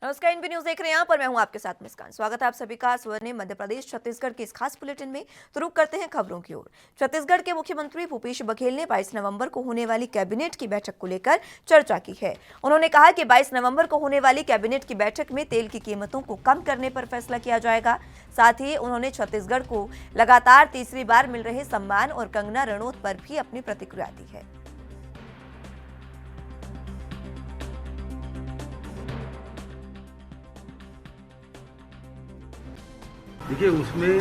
नमस्कार, NB news देख रहे हैं। यहाँ पर मैं हूं आपके साथ मुस्कान। स्वागत है आप सभी का स्वर्ण मध्य प्रदेश छत्तीसगढ़ के इस खास बुलेटिन में। तो रुक करते हैं खबरों की ओर। छत्तीसगढ़ के मुख्यमंत्री भूपेश बघेल ने 22 नवंबर को होने वाली कैबिनेट की बैठक को लेकर चर्चा की है। उन्होंने कहा कि 22 नवंबर को होने वाली कैबिनेट की बैठक में तेल की कीमतों को कम करने पर फैसला किया जाएगा। साथ ही उन्होंने छत्तीसगढ़ को लगातार तीसरी बार मिल रहे सम्मान और कंगना रणौत पर भी अपनी प्रतिक्रिया दी है। देखिए, उसमें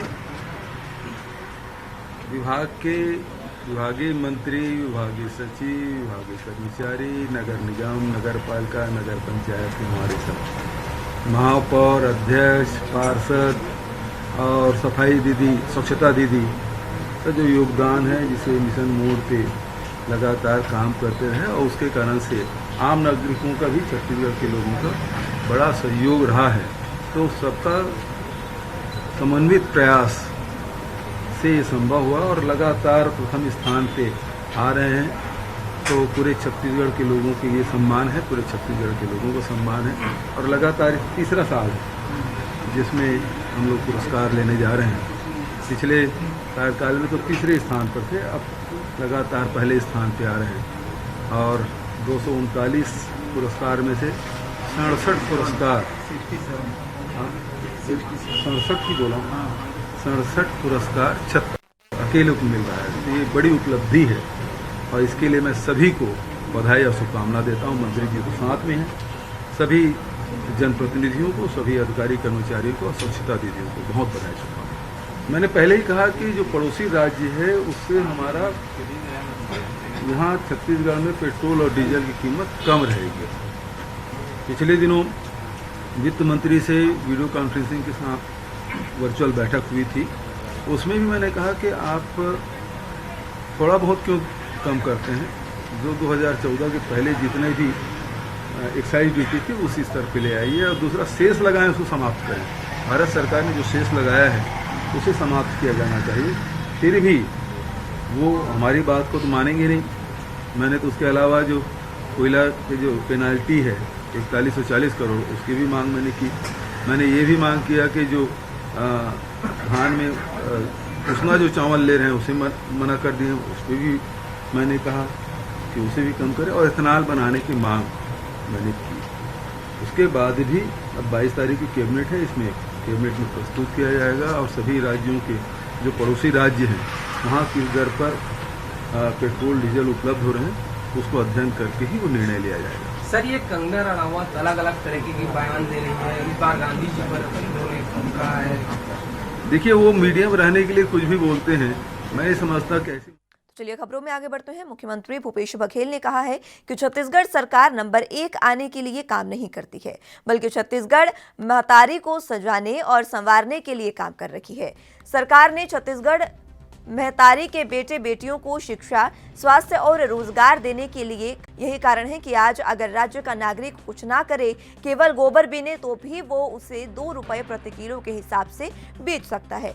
विभागीय मंत्री, विभागीय सचिव, विभागीय कर्मचारी, नगर निगम, नगर पालिका, नगर पंचायत के हमारे सब महापौर, अध्यक्ष, पार्षद और सफाई दीदी, स्वच्छता दीदी का जो योगदान है, जिसे मिशन मोड पे लगातार काम करते रहे और उसके कारण से आम नागरिकों का भी, छत्तीसगढ़ के लोगों का बड़ा सहयोग रहा है। तो सबका समन्वित प्रयास से ये संभव हुआ और लगातार प्रथम स्थान पे आ रहे हैं। तो पूरे छत्तीसगढ़ के लोगों के ये सम्मान है, पूरे छत्तीसगढ़ के लोगों को सम्मान है और लगातार तीसरा साल है जिसमें हम लोग पुरस्कार लेने जा रहे हैं। पिछले कार्यकाल में तो तीसरे स्थान पर थे, अब लगातार पहले स्थान पे आ रहे हैं और 239 पुरस्कार में से 67 पुरस्कार 67 की बोला 67 पुरस्कार अकेले को मिल रहा है। तो ये बड़ी उपलब्धि है और इसके लिए मैं सभी को बधाई और शुभकामना देता हूँ। मंत्री जी तो साथ में हैं, सभी जनप्रतिनिधियों को, सभी अधिकारी कर्मचारियों को और स्वच्छता दीदियों को बहुत बधाई शुभकामना। मैंने पहले ही कहा कि जो पड़ोसी राज्य है उससे हमारा यहाँ छत्तीसगढ़ में पेट्रोल और डीजल की कीमत कम रहेगी। पिछले दिनों वित्त मंत्री से वीडियो कॉन्फ्रेंसिंग के साथ वर्चुअल बैठक हुई थी। उसमें भी मैंने कहा कि आप थोड़ा बहुत क्यों कम करते हैं, जो 2014 के पहले जितने भी एक्साइज ड्यूटी थी उसी स्तर पे ले आइए और दूसरा शेष लगाएं, उसको समाप्त करें। भारत सरकार ने जो शेष लगाया है उसे समाप्त किया जाना चाहिए। फिर भी वो हमारी बात को तो मानेंगे नहीं। मैंने तो उसके अलावा जो कोयला की जो पेनाल्टी है 4140 करोड़, उसकी भी मांग मैंने की। मैंने ये भी मांग किया कि जो धान में उसना जो चावल ले रहे हैं उसे मना कर दिए, उस पर भी मैंने कहा कि उसे भी कम करें और इथेनॉल बनाने की मांग मैंने की। उसके बाद भी अब 22 तारीख की कैबिनेट है, इसमें कैबिनेट में प्रस्तुत किया जाएगा और सभी राज्यों के जो पड़ोसी राज्य हैं वहाँ किस दर पर पेट्रोल डीजल उपलब्ध हो रहे हैं उसको अध्ययन करके ही वो निर्णय लिया जाएगा। सर, ये कंगना रणावत अलग अलग तरीके की बयान दे रही है, इस बार गांधी जी पर उन्होंने कहा है। देखिए, वो मीडिया में रहने के लिए कुछ भी बोलते हैं, मैं ये समझता कैसे। चलिए खबरों में आगे बढ़ते हैं। मुख्यमंत्री भूपेश बघेल ने कहा है कि छत्तीसगढ़ सरकार नंबर 1 आने के लिए काम नहीं करती है, बल्कि छत्तीसगढ़ महतारी को सजाने और संवारने के लिए काम कर रही है। सरकार ने छत्तीसगढ़ महतारी के बेटे बेटियों को शिक्षा, स्वास्थ्य और रोजगार देने के लिए। यही कारण है कि आज अगर राज्य का नागरिक कुछ ना करे, केवल गोबर बीने, तो भी वो उसे 2 रुपए प्रति किलो के हिसाब से बेच सकता है।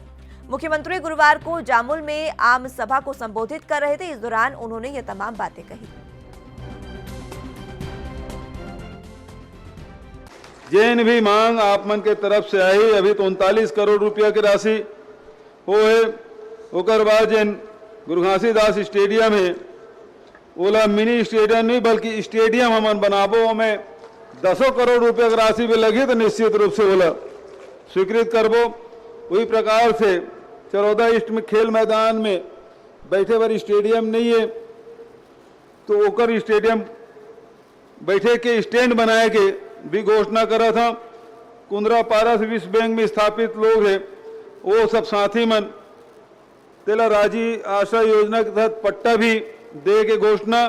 मुख्यमंत्री गुरुवार को जामुल में आम सभा को संबोधित कर रहे थे। इस दौरान उन्होंने ये तमाम बातें कही। जिन भी मांग आप मन के तरफ से आई, अभी तो 39 करोड़ रुपया की राशि वो है। ओकर बाद जिन गुरु घासीदास स्टेडियम है ओला मिनी स्टेडियम नहीं बल्कि स्टेडियम हमन बनाबो, में 10 करोड़ रुपया की राशि भी लगी तो निश्चित रूप से ओला स्वीकृत करबो। वही प्रकार से चरौदा ईस्ट में खेल मैदान में बैठे बार स्टेडियम नहीं है तो ओकर स्टेडियम बैठे के स्टैंड बनाए के भी घोषणा करा था। कुंदरा पारस विश्व बैंक में स्थापित लोग है वो सब साथी मन तेला राजी आशा योजना के तहत पट्टा भी दे के घोषणा।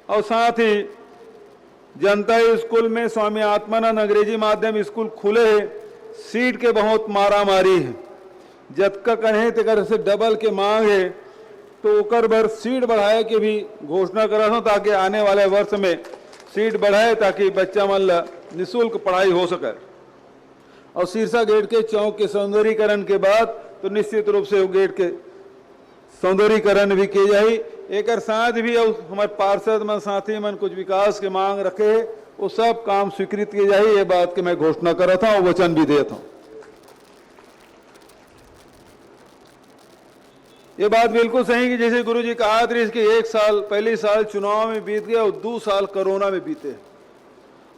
और साथ ही जनता स्कूल में स्वामी आत्मानंद अंग्रेजी माध्यम स्कूल खुले है, सीट के बहुत मारामारी है। जतका कहे तेकर से डबल के मांग है तो ओकर भर सीट बढ़ाए के भी घोषणा करा था ताकि आने वाले वर्ष में सीट बढ़ाए ताकि बच्चा मन ला निःशुल्क पढ़ाई हो सके। और सिरसा गेट के चौक के सौंदर्यीकरण के बाद तो निश्चित रूप से वो गेट के सौंदर्यीकरण भी किए जाए। एक साथ भी हमारे पार्षद मन साथी मन कुछ विकास के मांग रखे वो सब काम स्वीकृत किए जाए, ये बात की मैं घोषणा कर रहा था और वचन भी देता हूं। ये बात बिल्कुल सही कि जैसे गुरु जी कहा था कि 1 साल पहले साल चुनाव में बीत गया और 2 साल कोरोना में बीते।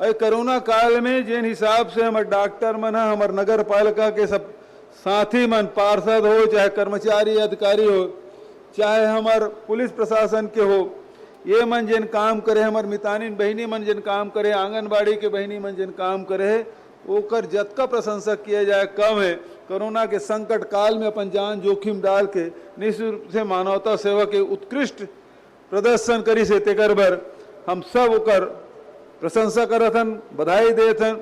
अरे कोरोना काल में जिन हिसाब से हमारे डॉक्टर मन है, हमारे नगर पालिका के सब साथी मन, पार्षद हो चाहे कर्मचारी अधिकारी हो चाहे हमारे पुलिस प्रशासन के हो, ये मन जिन काम करे, हमारे मितानिन बहनी मन जिन काम करे, आंगनबाड़ी के बहनी मन जिन काम करे, ओकर जतका प्रशंसा किया जाए कम है। कोरोना के संकट काल में अपन जान जोखिम डाल के निःशुल्क से मानवता सेवा के उत्कृष्ट प्रदर्शन करी से तेकर बर हम सब ओकर प्रशंसा करथन, बधाई देथन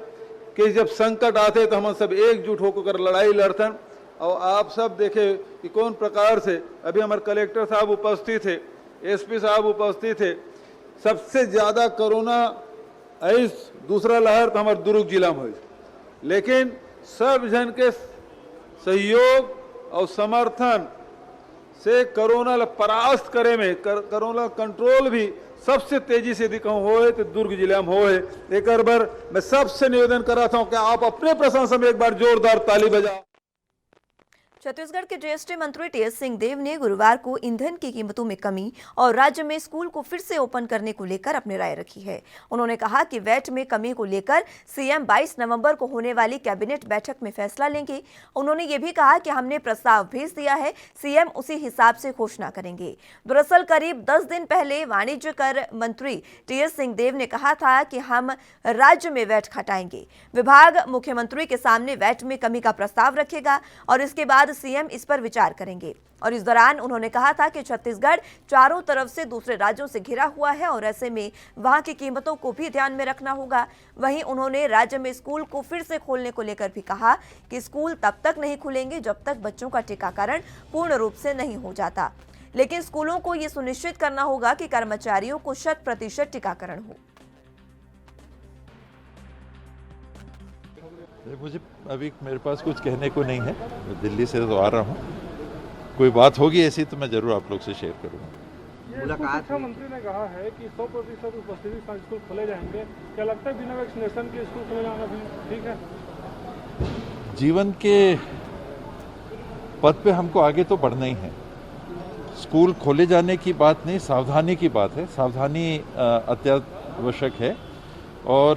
कि जब संकट आते तो हम सब एकजुट होकर लड़ाई लड़थन। और आप सब देखे कि कौन प्रकार से अभी हमारे कलेक्टर साहब उपस्थित थे, एसपी साहब उपस्थित थे। सबसे ज्यादा कोरोना इस दूसरा लहर तो हमारे दुर्ग जिला में हुई, लेकिन सब जन के सहयोग और समर्थन से कोरोना परास्त करे में कोरोना कंट्रोल भी सबसे तेजी से दिखाऊं होए तो दुर्ग जिला में होए। एक बार मैं सबसे निवेदन कर रहा था कि आप अपने प्रशंसा में एक बार जोरदार ताली बजाओ। छत्तीसगढ़ के जीएसटी मंत्री टीएस सिंहदेव ने गुरुवार को ईंधन की कीमतों में कमी और राज्य में स्कूल को फिर से ओपन करने को लेकर अपनी राय रखी है। उन्होंने कहा कि वैट में कमी को लेकर सीएम 22 नवंबर को होने वाली कैबिनेट बैठक में फैसला लेंगे। उन्होंने ये भी कहा कि हमने प्रस्ताव भेज दिया है, सीएम उसी हिसाब से घोषणा करेंगे। दरअसल करीब 10 दिन पहले वाणिज्य कर मंत्री टीएस सिंहदेव ने कहा था कि हम राज्य में वैट घटाएंगे। विभाग मुख्यमंत्री के सामने वैट में कमी का प्रस्ताव रखेगा और इसके बाद सीएम इस पर विचार करेंगे। और इस दौरान उन्होंने कहा था कि छत्तीसगढ़ चारों तरफ से दूसरे राज्यों से घिरा हुआ है और ऐसे में वहां की कीमतों को भी ध्यान में रखना होगा। वहीं उन्होंने राज्य में स्कूल को फिर से खोलने को लेकर भी कहा कि स्कूल तब तक नहीं खुलेंगे जब तक बच्चों का टीकाकरण पूर्ण रूप से नहीं हो जाता, लेकिन स्कूलों को यह सुनिश्चित करना होगा कि कर्मचारियों को 100% टीकाकरण हो। मुझे अभी मेरे पास कुछ कहने को नहीं है, मैं दिल्ली से तो आ रहा हूँ। कोई बात होगी ऐसी तो मैं जरूर आप लोग से शेयर करूँगा। मुलाकात मंत्री ने कहा है कि 100% उपस्थिति के साथ स्कूल खोले जाएंगे। क्या लगता है बिना वैक्सीनेशन के स्कूल खोले जाना भी ठीक है? जीवन के पथ पे हमको आगे तो बढ़ना ही है। स्कूल खोले जाने की बात नहीं, सावधानी की बात है। सावधानी अत्यावश्यक है और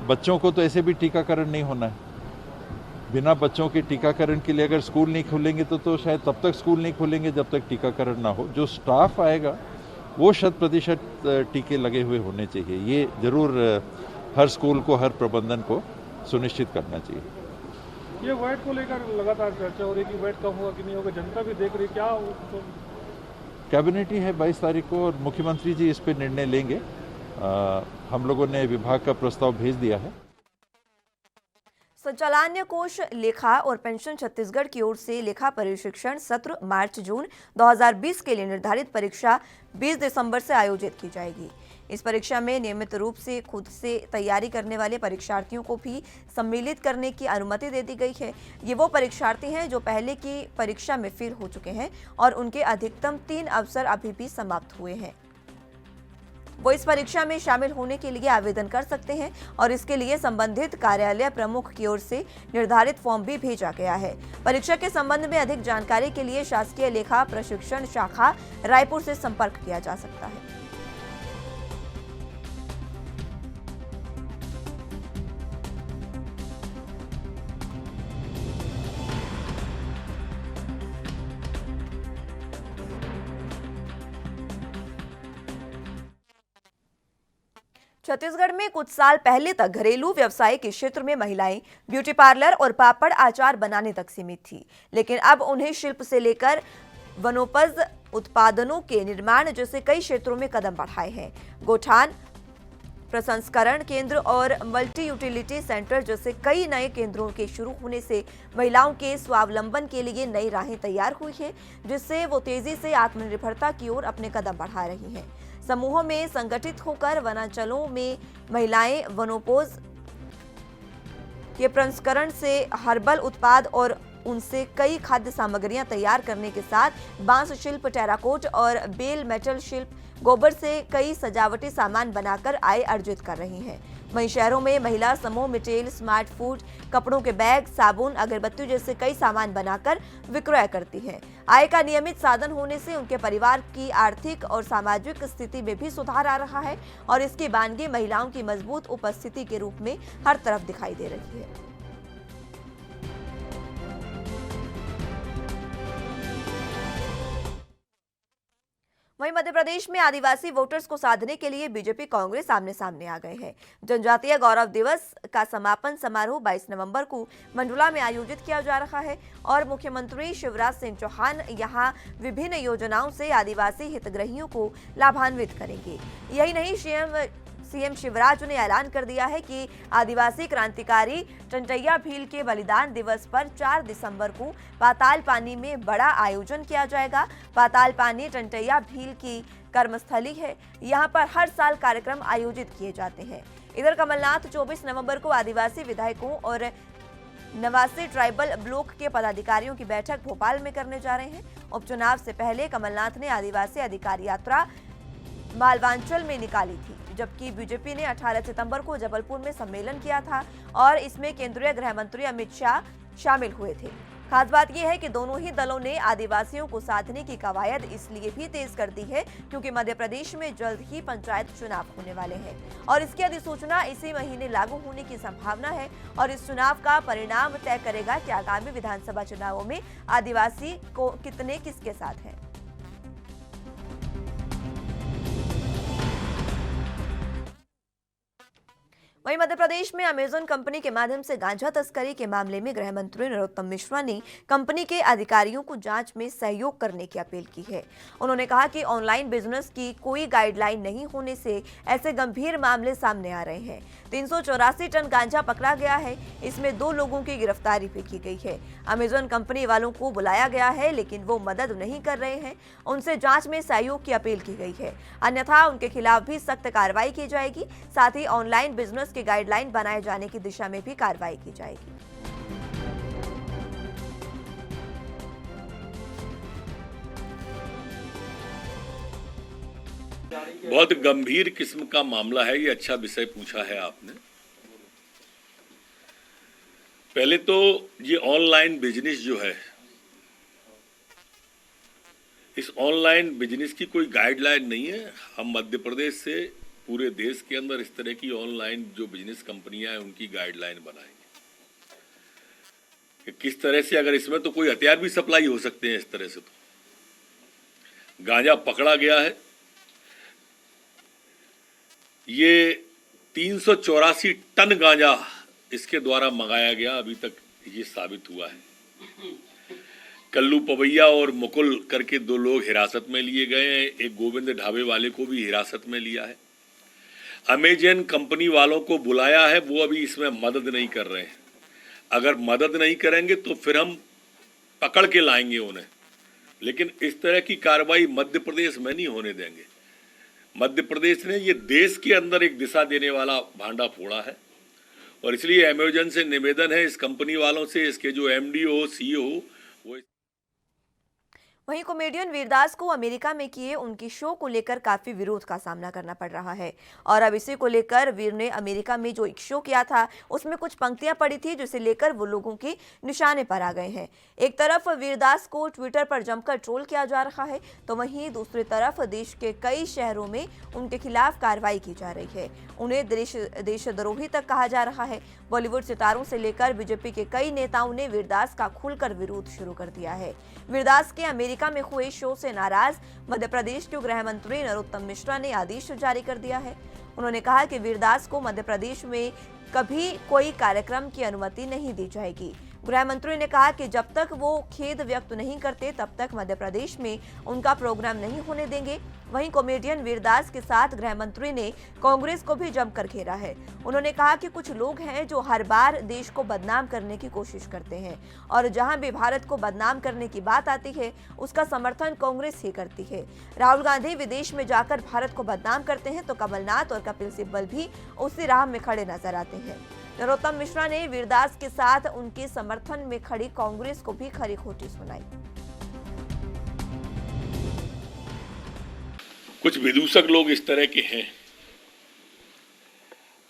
बच्चों को तो ऐसे भी टीकाकरण नहीं होना है। बिना बच्चों के टीकाकरण के लिए अगर स्कूल नहीं खुलेंगे तो शायद तब तक स्कूल नहीं खुलेंगे जब तक टीकाकरण ना हो। जो स्टाफ आएगा वो 100% टीके लगे हुए होने चाहिए। ये जरूर हर स्कूल को, हर प्रबंधन को सुनिश्चित करना चाहिए। ये वैट को लेकर लगातार चर्चा हो रही है कि वैट कम होगा कि नहीं होगा, जनता भी देख रही। क्या कैबिनेट ही है 22 तारीख को और मुख्यमंत्री जी इस पर निर्णय लेंगे। हम लोगों ने विभाग का प्रस्ताव भेज दिया है। संचालन्य कोष लेखा और पेंशन छत्तीसगढ़ की ओर से लेखा प्रशिक्षण सत्र मार्च-जून 2020 के लिए निर्धारित परीक्षा 20 दिसंबर से आयोजित की जाएगी। इस परीक्षा में नियमित रूप से खुद से तैयारी करने वाले परीक्षार्थियों को भी सम्मिलित करने की अनुमति दे दी गई है। ये वो परीक्षार्थी हैं जो पहले की परीक्षा में फेल हो चुके हैं और उनके अधिकतम 3 अवसर अभी भी समाप्त हुए हैं। वो इस परीक्षा में शामिल होने के लिए आवेदन कर सकते हैं और इसके लिए संबंधित कार्यालय प्रमुख की ओर से निर्धारित फॉर्म भी भेजा गया है। परीक्षा के संबंध में अधिक जानकारी के लिए शासकीय लेखा प्रशिक्षण शाखा रायपुर से संपर्क किया जा सकता है। छत्तीसगढ़ में कुछ साल पहले तक घरेलू व्यवसाय के क्षेत्र में महिलाएं ब्यूटी पार्लर और पापड़ आचार बनाने तक सीमित थी, लेकिन अब उन्हें शिल्प से लेकर वनोपज उत्पादनों के निर्माण जैसे कई क्षेत्रों में कदम बढ़ाए हैं। गोठान प्रसंस्करण केंद्र और मल्टी यूटिलिटी सेंटर जैसे कई नए केंद्रों के शुरू होने से महिलाओं के स्वावलंबन के लिए नई राहें तैयार हुई है, जिससे वो तेजी से आत्मनिर्भरता की ओर अपने कदम बढ़ा रही हैं। समूहों में संगठित होकर वनांचलों में महिलाएं वनोपज के प्रसंस्करण से हर्बल उत्पाद और उनसे कई खाद्य सामग्रियां तैयार करने के साथ बांस शिल्प, टेराकोट और बेल मेटल शिल्प, गोबर से कई सजावटी सामान बनाकर आय अर्जित कर रही हैं। वहीं शहरों में महिला समूह मिटेल स्मार्ट फूड, कपड़ों के बैग, साबुन, अगरबत्ती जैसे कई सामान बनाकर विक्रय करती हैं। आय का नियमित साधन होने से उनके परिवार की आर्थिक और सामाजिक स्थिति में भी सुधार आ रहा है और इसकी बानगी महिलाओं की मजबूत उपस्थिति के रूप में हर तरफ दिखाई दे रही है। वहीं मध्य प्रदेश में आदिवासी वोटर्स को साधने के लिए बीजेपी कांग्रेस आमने सामने आ गए हैं। जनजातीय गौरव दिवस का समापन समारोह 22 नवंबर को मंडला में आयोजित किया जा रहा है और मुख्यमंत्री शिवराज सिंह चौहान यहां विभिन्न योजनाओं से आदिवासी हितग्राहियों को लाभान्वित करेंगे। यही नहीं, सीएम शिवराज ने ऐलान कर दिया है कि आदिवासी क्रांतिकारी टंटैया भील के बलिदान दिवस पर 4 दिसंबर को पाताल पानी में बड़ा आयोजन किया जाएगा। पाताल पानी टंटैया भील की कर्मस्थली है। यहां पर हर साल कार्यक्रम आयोजित किए जाते हैं। इधर कमलनाथ 24 नवंबर को आदिवासी विधायकों और 89 ट्राइबल ब्लॉक के पदाधिकारियों की बैठक भोपाल में करने जा रहे हैं। उपचुनाव से पहले कमलनाथ ने आदिवासी अधिकारी यात्रा मालवांचल में निकाली थी, जबकि बीजेपी ने 18 सितंबर को जबलपुर में सम्मेलन किया था और इसमें केंद्रीय गृह मंत्री अमित शाह शामिल हुए थे। खास बात यह है कि दोनों ही दलों ने आदिवासियों को साधने की कवायद इसलिए भी तेज कर दी है क्योंकि मध्य प्रदेश में जल्द ही पंचायत चुनाव होने वाले हैं और इसकी अधिसूचना इसी महीने लागू होने की संभावना है और इस चुनाव का परिणाम तय करेगा कि आगामी विधानसभा चुनावों में आदिवासी को कितने किसके साथ हैं। वहीं मध्य प्रदेश में अमेजन कंपनी के माध्यम से गांजा तस्करी के मामले में गृह मंत्री नरोत्तम मिश्रा ने कंपनी के अधिकारियों को जांच में सहयोग करने की अपील की है। उन्होंने कहा कि ऑनलाइन बिजनेस की कोई गाइडलाइन नहीं होने से ऐसे गंभीर मामले सामने आ रहे हैं। 384 टन गांजा पकड़ा गया है, इसमें 2 लोगों की गिरफ्तारी भी की गई है। अमेजन कंपनी वालों को बुलाया गया है लेकिन वो मदद नहीं कर रहे हैं। उनसे जांच में सहयोग की अपील की गई है, अन्यथा उनके खिलाफ भी सख्त कार्रवाई की जाएगी। साथ ही ऑनलाइन बिजनेस की गाइडलाइन बनाए जाने की दिशा में भी कार्रवाई की जाएगी। बहुत गंभीर किस्म का मामला है, ये अच्छा विषय पूछा है आपने। पहले तो ये ऑनलाइन बिजनेस जो है, इस ऑनलाइन बिजनेस की कोई गाइडलाइन नहीं है। हम मध्य प्रदेश से पूरे देश के अंदर इस तरह की ऑनलाइन जो बिजनेस कंपनियां हैं उनकी गाइडलाइन बनाएंगे। किस तरह से, अगर इसमें तो कोई हथियार भी सप्लाई हो सकते हैं इस तरह से। तो गांजा पकड़ा गया है, ये 384 टन गांजा इसके द्वारा मंगाया गया, अभी तक ये साबित हुआ है। कल्लू पवैया और मुकुल करके 2 लोग हिरासत में लिए गए हैं, एक गोविंद ढाबे वाले को भी हिरासत में लिया है। अमेजन कंपनी वालों को बुलाया है, वो अभी इसमें मदद नहीं कर रहे हैं। अगर मदद नहीं करेंगे तो फिर हम पकड़ के लाएंगे उन्हें, लेकिन इस तरह की कार्रवाई मध्य प्रदेश में नहीं होने देंगे। मध्य प्रदेश ने ये देश के अंदर एक दिशा देने वाला भांडा फोड़ा है और इसलिए अमेजन से निवेदन है, इस कंपनी वालों से, इसके जो एमडी हो, सीईओ हो, वो। वहीं कॉमेडियन वीरदास को अमेरिका में किए उनकी शो को लेकर काफी विरोध का सामना करना पड़ रहा है और अब इसी को लेकर वीर ने अमेरिका में जो एक शो किया था उसमें कुछ पंक्तियां पड़ी थी जिसे लेकर वो लोगों के निशाने पर आ गए हैं। एक तरफ वीरदास को ट्विटर पर जमकर ट्रोल किया जा रहा है तो वहीं दूसरी तरफ देश के कई शहरों में उनके खिलाफ कार्रवाई की जा रही है। उन्हें देशद्रोही तक कहा जा रहा है। बॉलीवुड सितारों से लेकर बीजेपी के कई नेताओं ने वीरदास का खुलकर विरोध शुरू कर दिया है। वीरदास के अमेरिका में हुए शो से नाराज मध्य प्रदेश के गृह मंत्री नरोत्तम मिश्रा ने आदेश जारी कर दिया है। उन्होंने कहा कि वीरदास को मध्य प्रदेश में कभी कोई कार्यक्रम की अनुमति नहीं दी जाएगी। गृह मंत्री ने कहा कि जब तक वो खेद व्यक्त नहीं करते तब तक मध्य प्रदेश में उनका प्रोग्राम नहीं होने देंगे। वहीं कॉमेडियन वीरदास के साथ गृह मंत्री ने कांग्रेस को भी जमकर घेरा है। उन्होंने कहा कि कुछ लोग हैं जो हर बार देश को बदनाम करने की कोशिश करते हैं और जहां भी भारत को बदनाम करने की बात आती है उसका समर्थन कांग्रेस ही करती है। राहुल गांधी विदेश में जाकर भारत को बदनाम करते हैं तो कमलनाथ और कपिल सिब्बल भी उसी राह में खड़े नजर आते हैं। नरोत्तम मिश्रा ने वीरदास के साथ उनके समर्थन में खड़ी कांग्रेस को भी खरी खोटी सुनाई। कुछ विदूषक लोग इस तरह के हैं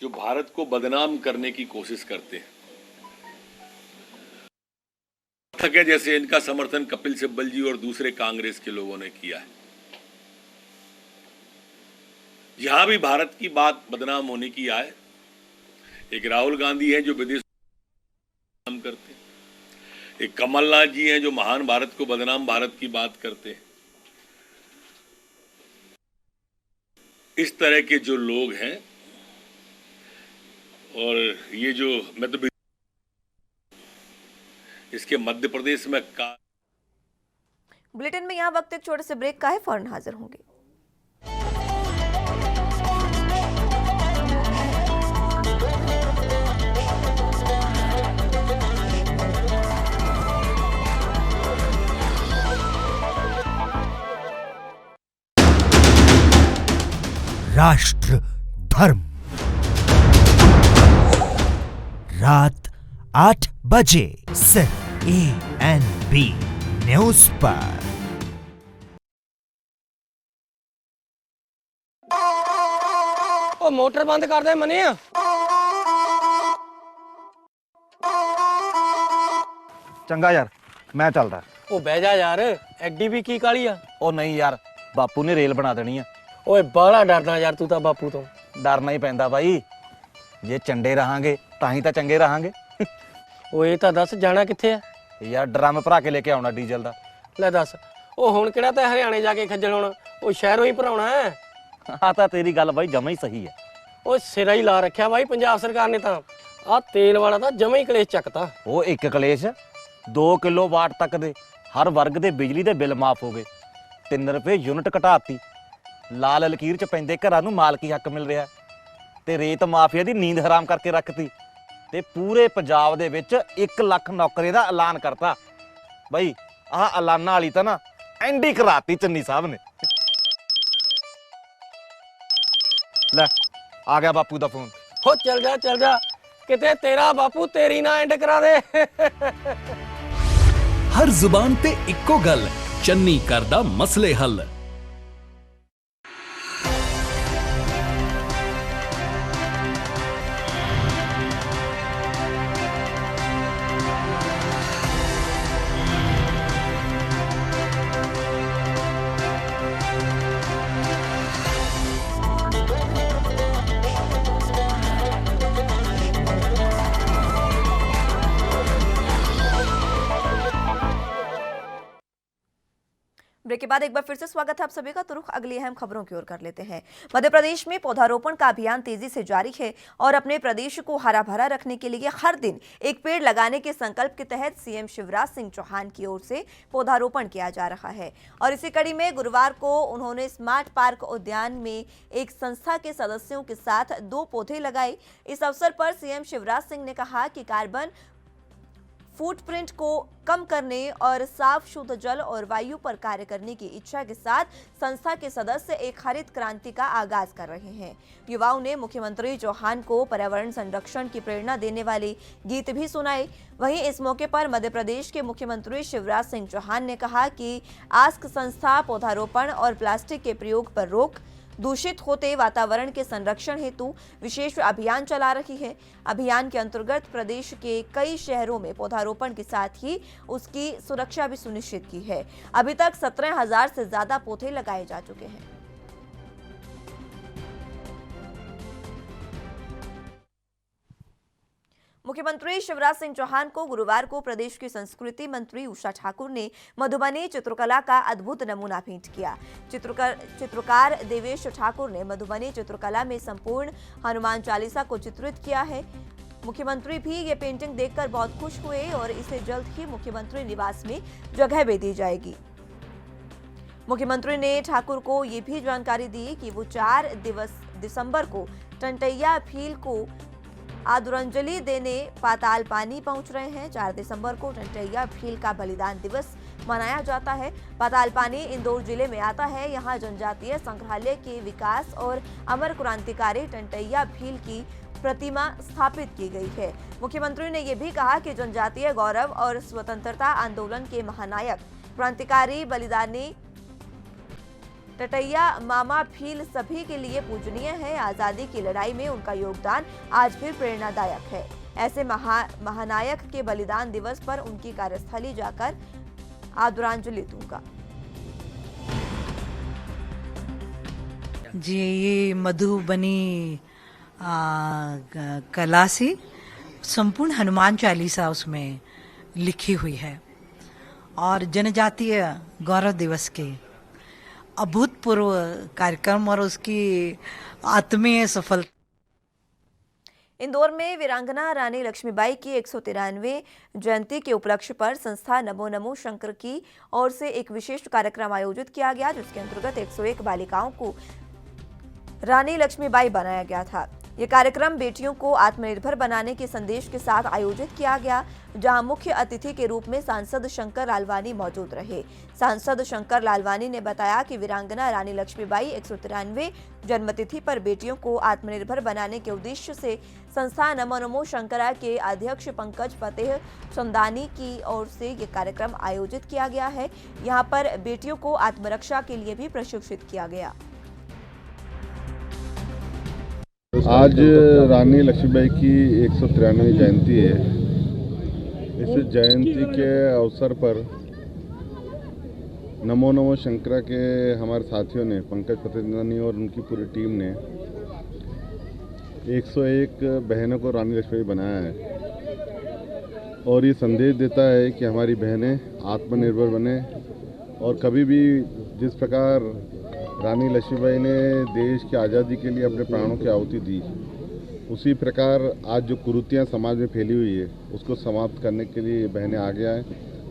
जो भारत को बदनाम करने की कोशिश करते हैं। थके जैसे इनका समर्थन कपिल सिब्बल जी और दूसरे कांग्रेस के लोगों ने किया है। जहां भी भारत की बात बदनाम होने की आए, एक राहुल गांधी हैं जो विदेश बदनाम करते हैं, एक कमलनाथ जी हैं जो महान भारत को बदनाम भारत की बात करते हैं। इस तरह के जो लोग हैं, और ये जो मैं तो इसके मध्य प्रदेश में बुलेटिन में यहाँ वक्त एक छोटे से ब्रेक का है, फौरन हाजिर होंगे। राष्ट्र धर्म रात 8 बजे सिर्फ ANB न्यूज पर। ओ मोटर बंद कर दे मनी। चंगा यार, मैं चलदा। ओ बह जा यार, एडी भी की काली आ। ओ नहीं यार, बापू ने रेल बना देनी है। ओए बाला डरदा यार तू ਤਾਂ ਬਾਪੂ ਤੋਂ। डरना ही पैंदा भाई, जे चंडे रहांगे ਤਾਂ ਹੀ ਤਾਂ ਚੰਗੇ ਰਹਾਂਗੇ। ਓਏ ਤਾਂ ਦੱਸ ਜਾਣਾ ਕਿੱਥੇ ਆ? यार ड्रम भरा के लेके आउणा डीजल दा। ਲੈ ਦੱਸ, ਉਹ ਹੁਣ ਕਿਹੜਾ ਤੇ ਹਰਿਆਣੇ ਜਾ ਕੇ ਖੱਜਲ ਹੋਣਾ, ਉਹ ਸ਼ਹਿਰੋਂ ਹੀ ਭਰਾਉਣਾ ਹੈ। हाँ ਤਾਂ तेरी गल भाई जमा ही सही है। ਉਹ ਸਿਰਾ ਹੀ ਲਾ ਰੱਖਿਆ ਬਾਈ ਪੰਜਾਬ ਸਰਕਾਰ ਨੇ ਤਾਂ। ਆ ਤੇਲ ਵਾਲਾ ਤਾਂ ਜਮਾ ਹੀ ਕਲੇਸ਼ ਚੱਕਤਾ। ਉਹ ਇੱਕ ਕਲੇਸ਼ 2 ਕਿਲੋਵਾਟ ਤੱਕ ਦੇ ਹਰ ਵਰਗ ਦੇ ਬਿਜਲੀ ਦੇ ਬਿੱਲ ਮਾਫ ਹੋ ਗਏ। 3 ਰੁਪਏ ਯੂਨਿਟ ਘਟਾਤੀ। ਲਾਲ ਲਕੀਰ ਚ ਪੈਂਦੇ ਘਰਾਂ ਨੂੰ ਮਾਲਕੀ ਹੱਕ ਮਿਲ ਰਿਹਾ ਤੇ ਰੇਤ ਮਾਫੀਆ ਦੀ ਨੀਂਦ ਹਰਾਮ ਕਰਕੇ ਰੱਖਤੀ ਤੇ ਪੂਰੇ ਪੰਜਾਬ ਦੇ ਵਿੱਚ 1 ਲੱਖ ਨੌਕਰੀ ਦਾ ਐਲਾਨ ਕਰਤਾ। ਬਈ ਆਹ ਐਲਾਨਾਂ ਵਾਲੀ ਤਾਂ ਨਾ ਐਂਡੀ ਕਰਾਤੀ ਚੰਨੀ ਸਾਹਿਬ ਨੇ। ਲੈ ਆ ਗਿਆ ਬਾਪੂ ਦਾ ਫੋਨ। ਹੋ ਚੱਲ ਜਾ ਕਿਤੇ ਤੇਰਾ ਬਾਪੂ ਤੇਰੀ ਨਾ ਐਂਡ ਕਰਾ ਦੇ। हर जुबान ते इक्को गल, चन्नी करदा मसले हल। ब्रेक के बाद एक बार फिर से स्वागत है आप सभी का। तो रुख अगली अहम खबरों की ओर कर लेते हैं। मध्य प्रदेश में पौधारोपण का अभियान तेजी से जारी है और अपने प्रदेश को हरा भरा रखने के लिए हर दिन एक पेड़ लगाने के संकल्प के तहत सीएम शिवराज सिंह चौहान की ओर से पौधारोपण किया जा रहा है। और इसी कड़ी में गुरुवार को उन्होंने स्मार्ट पार्क उद्यान में एक संस्था के सदस्यों के साथ 2 पौधे लगाए। इस अवसर पर सीएम शिवराज सिंह ने कहा कि कार्बन फुटप्रिंट को कम करने और साफ शुद्ध जल और वायु पर कार्य करने की इच्छा के साथ संस्था के सदस्य एक हरित क्रांति का आगाज कर रहे हैं। युवाओं ने मुख्यमंत्री चौहान को पर्यावरण संरक्षण की प्रेरणा देने वाले गीत भी सुनाए। वहीं इस मौके पर मध्य प्रदेश के मुख्यमंत्री शिवराज सिंह चौहान ने कहा कि आस्क संस्था पौधारोपण और प्लास्टिक के प्रयोग पर रोक, दूषित होते वातावरण के संरक्षण हेतु विशेष अभियान चला रही है। अभियान के अंतर्गत प्रदेश के कई शहरों में पौधारोपण के साथ ही उसकी सुरक्षा भी सुनिश्चित की है। अभी तक 17,000 से ज्यादा पौधे लगाए जा चुके हैं। मुख्यमंत्री शिवराज सिंह चौहान को गुरुवार को प्रदेश की संस्कृति मंत्री उषा ठाकुर ने मधुबनी चित्रकला का अद्भुत नमूना भेंट किया। चित्रकार देवेश ठाकुर ने मधुबनी चित्रकला में संपूर्ण हनुमान चालीसा को चित्रित किया है। मुख्यमंत्री भी ये पेंटिंग देखकर बहुत खुश हुए और इसे जल्द ही मुख्यमंत्री निवास में जगह भी दी जाएगी। मुख्यमंत्री ने ठाकुर को ये भी जानकारी दी कि वो 4 दिसंबर को टंटैया भील को आदरांजलि देने पाताल पानी पहुंच रहे हैं। 4 दिसंबर को टंटैया भील का बलिदान दिवस मनाया जाता है। पाताल पानी इंदौर जिले में आता है। यहां जनजातीय संग्रहालय के विकास और अमर क्रांतिकारी टंटैया भील की प्रतिमा स्थापित की गई है। मुख्यमंत्री ने यह भी कहा कि जनजातीय गौरव और स्वतंत्रता आंदोलन के महानायक क्रांतिकारी बलिदानी टटैया मामा भील सभी के लिए पूजनीय है। आजादी की लड़ाई में उनका योगदान आज भी प्रेरणादायक है। ऐसे महानायक के बलिदान दिवस पर उनकी कार्यस्थली जाकर आदरांजलि दूंगा। जी, ये मधुबनी कला से संपूर्ण हनुमान चालीसा उसमें लिखी हुई है और जनजातीय गौरव दिवस के अभूतपूर्व कार्यक्रम और उसकी आत्मीय सफलता। इंदौर में वीरांगना रानी लक्ष्मीबाई की 193वें जयंती के उपलक्ष्य पर संस्था नमो नमो शंकर की ओर से एक विशेष कार्यक्रम आयोजित किया गया, जिसके अंतर्गत 101 बालिकाओं को रानी लक्ष्मीबाई बनाया गया था। ये कार्यक्रम बेटियों को आत्मनिर्भर बनाने के संदेश के साथ आयोजित किया गया, जहां मुख्य अतिथि के रूप में सांसद शंकर लालवानी मौजूद रहे। सांसद शंकर लालवानी ने बताया कि वीरांगना रानी लक्ष्मीबाई 193वें जन्मतिथि पर बेटियों को आत्मनिर्भर बनाने के उद्देश्य से संस्था नमो नमो शंकरा के अध्यक्ष पंकज फतेह समदानी की ओर से ये कार्यक्रम आयोजित किया गया है। यहाँ पर बेटियों को आत्मरक्षा के लिए भी प्रशिक्षित किया गया। आज रानी लक्ष्मीबाई की 193वीं जयंती है। इस जयंती के अवसर पर नमो नमो शंकरा के हमारे साथियों ने, पंकज फतेहानी और उनकी पूरी टीम ने 101 बहनों को रानी लक्ष्मीबाई बनाया है और ये संदेश देता है कि हमारी बहनें आत्मनिर्भर बने और कभी भी जिस प्रकार रानी लक्ष्मीबाई ने देश की आज़ादी के लिए अपने प्राणों की आहुति दी, उसी प्रकार आज जो कुरीतियाँ समाज में फैली हुई है उसको समाप्त करने के लिए बहनें आगे आए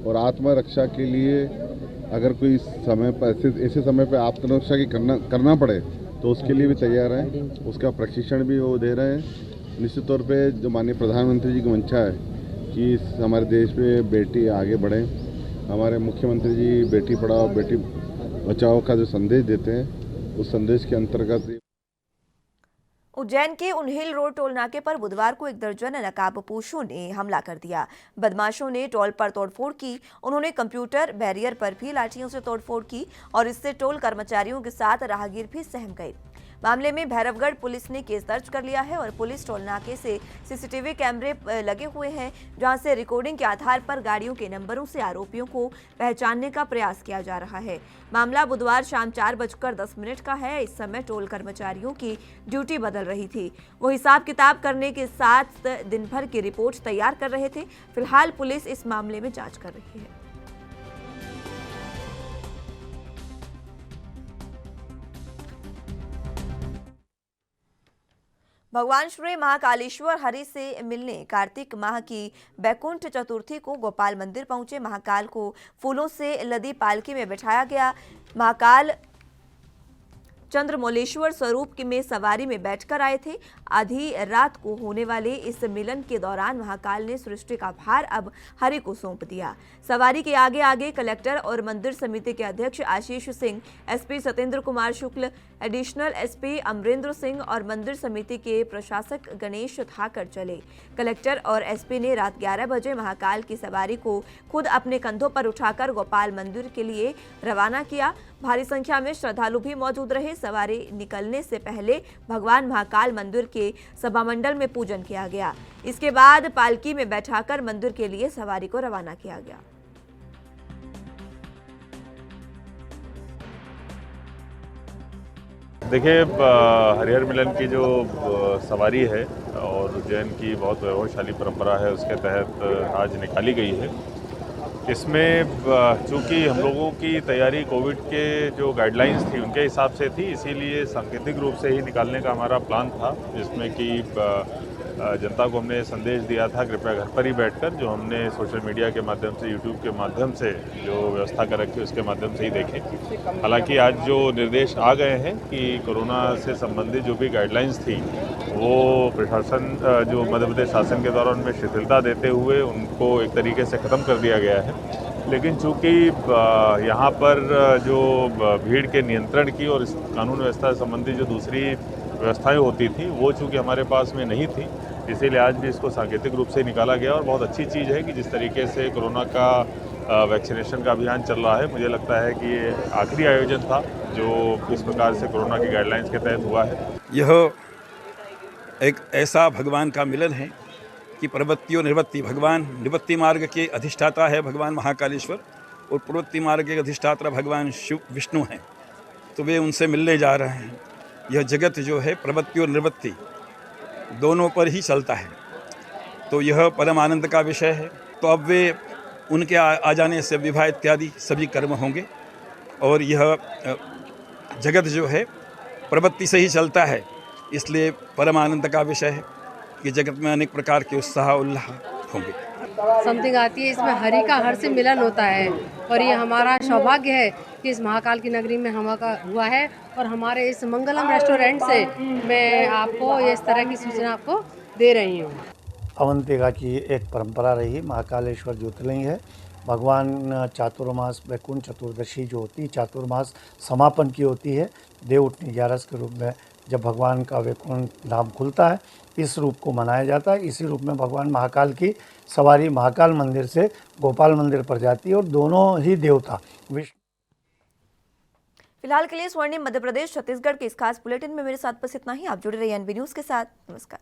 और आत्मरक्षा के लिए अगर कोई समय पर ऐसे समय पर आत्मरक्षा की करना पड़े तो उसके लिए भी तैयार हैं। उसका प्रशिक्षण भी वो दे रहे हैं। निश्चित तौर पे जो माननीय प्रधानमंत्री जी की मंशा है कि हमारे देश में बेटी आगे बढ़े, हमारे मुख्यमंत्री जी बेटी पढ़ाओ बेटी बचाओ का जो संदेश देते हैं, उस संदेश के अंतर्गत उज्जैन के उन्हेल रोड टोल नाके पर बुधवार को एक दर्जन नकाबपोशों ने हमला कर दिया। बदमाशों ने टोल पर तोड़फोड़ की। उन्होंने कंप्यूटर बैरियर पर भी लाठियों से तोड़फोड़ की और इससे टोल कर्मचारियों के साथ राहगीर भी सहम गए। मामले में भैरवगढ़ पुलिस ने केस दर्ज कर लिया है और पुलिस टोल नाके से सीसीटीवी कैमरे लगे हुए हैं, जहां से रिकॉर्डिंग के आधार पर गाड़ियों के नंबरों से आरोपियों को पहचानने का प्रयास किया जा रहा है। मामला बुधवार शाम 4:10 का है। इस समय टोल कर्मचारियों की ड्यूटी बदल रही थी। वो हिसाब किताब करने के साथ दिन भर की रिपोर्ट तैयार कर रहे थे। फिलहाल पुलिस इस मामले में जांच कर रही है। भगवान श्री महाकालेश्वर हरि से मिलने कार्तिक माह की बैकुंठ चतुर्थी को गोपाल मंदिर पहुंचे महाकाल को फूलों से लदी पालकी में बिठाया गया। महाकाल चंद्रमौलेश्वर स्वरूप में सवारी में बैठकर आए थे। आधी रात को होने वाले इस मिलन के दौरान महाकाल ने सृष्टि का भार अब हरि को सौंप दिया। सवारी के आगे आगे कलेक्टर और मंदिर समिति के अध्यक्ष Ashish Singh, SP Satyendra Kumar Shukla, additional SP Amarendra Singh और मंदिर समिति के प्रशासक गणेश थाकर चले। कलेक्टर और एसपी ने रात 11 बजे महाकाल की सवारी को खुद अपने कंधों पर उठाकर गोपाल मंदिर के लिए रवाना किया। भारी संख्या में श्रद्धालु भी मौजूद रहे। सवारी निकलने से पहले भगवान महाकाल मंदिर के सभामंडल में पूजन किया गया। इसके बाद पालकी में बैठाकर मंदिर के लिए सवारी को रवाना किया गया। देखिए, हरिहर मिलन की जो सवारी है और उज्जैन की बहुत वैभवशाली परंपरा है, उसके तहत आज निकाली गई है। इसमें चूँकि हम लोगों की तैयारी कोविड के जो गाइडलाइंस थी उनके हिसाब से थी, इसीलिए सांकेतिक रूप से ही निकालने का हमारा प्लान था, जिसमें कि जनता को हमने संदेश दिया था कृपया घर पर ही बैठकर, जो हमने सोशल मीडिया के माध्यम से, यूट्यूब के माध्यम से जो व्यवस्था कर रखी है उसके माध्यम से ही देखें। हालांकि आज जो निर्देश आ गए हैं कि कोरोना से संबंधित जो भी गाइडलाइंस थी वो प्रशासन, जो मध्य प्रदेश शासन के द्वारा उनमें शिथिलता देते हुए उनको एक तरीके से ख़त्म कर दिया गया है। लेकिन चूँकि यहाँ पर जो भीड़ के नियंत्रण की और इस कानून व्यवस्था संबंधी जो दूसरी व्यवस्थाएं होती थी वो चूँकि हमारे पास में नहीं थी, इसीलिए आज भी इसको सांकेतिक रूप से निकाला गया। और बहुत अच्छी चीज़ है कि जिस तरीके से कोरोना का वैक्सीनेशन का अभियान चल रहा है। मुझे लगता है कि ये आखिरी आयोजन था जो इस प्रकार से कोरोना की गाइडलाइंस के तहत हुआ है। यह एक ऐसा भगवान का मिलन है कि प्रवृत्ति और निवृत्ति, भगवान निवृत्ति मार्ग के अधिष्ठाता है भगवान महाकालेश्वर और प्रवृत्ति मार्ग के अधिष्ठाता भगवान शिव विष्णु हैं, तो वे उनसे मिलने जा रहे हैं। यह जगत जो है प्रवृत्ति और निवृत्ति दोनों पर ही चलता है, तो यह परम आनंद का विषय है। तो अब वे उनके आ जाने से विवाह इत्यादि सभी कर्म होंगे और यह जगत जो है प्रवृत्ति से ही चलता है, इसलिए परम आनंद का विषय है कि जगत में अनेक प्रकार के उत्साह उल्लाह होंगे। समथिंग आती है, इसमें हरि का हर से मिलन होता है और ये हमारा सौभाग्य है कि इस महाकाल की नगरी में हुआ है। और हमारे इस मंगलम रेस्टोरेंट से मैं आपको इस तरह की सूचना आपको दे रही हूँ। अवंतिका की एक परंपरा रही, महाकालेश्वर ज्योतिर्लिंग है। भगवान चातुर्मास वैकुंठ चतुर्दशी जो होती है, चातुर्मास समापन की होती है, देवउठनी 11 के रूप में जब भगवान का वैकुंठ धाम खुलता है, इस रूप को मनाया जाता है। इसी रूप में भगवान महाकाल की सवारी महाकाल मंदिर से गोपाल मंदिर पर जाती है और दोनों ही देवता फिलहाल के लिए स्वर्णिम मध्य प्रदेश छत्तीसगढ़ के इस खास बुलेटिन में मेरे साथ बस इतना ही। आप जुड़े रहिए एनबी न्यूज़ के साथ। नमस्कार।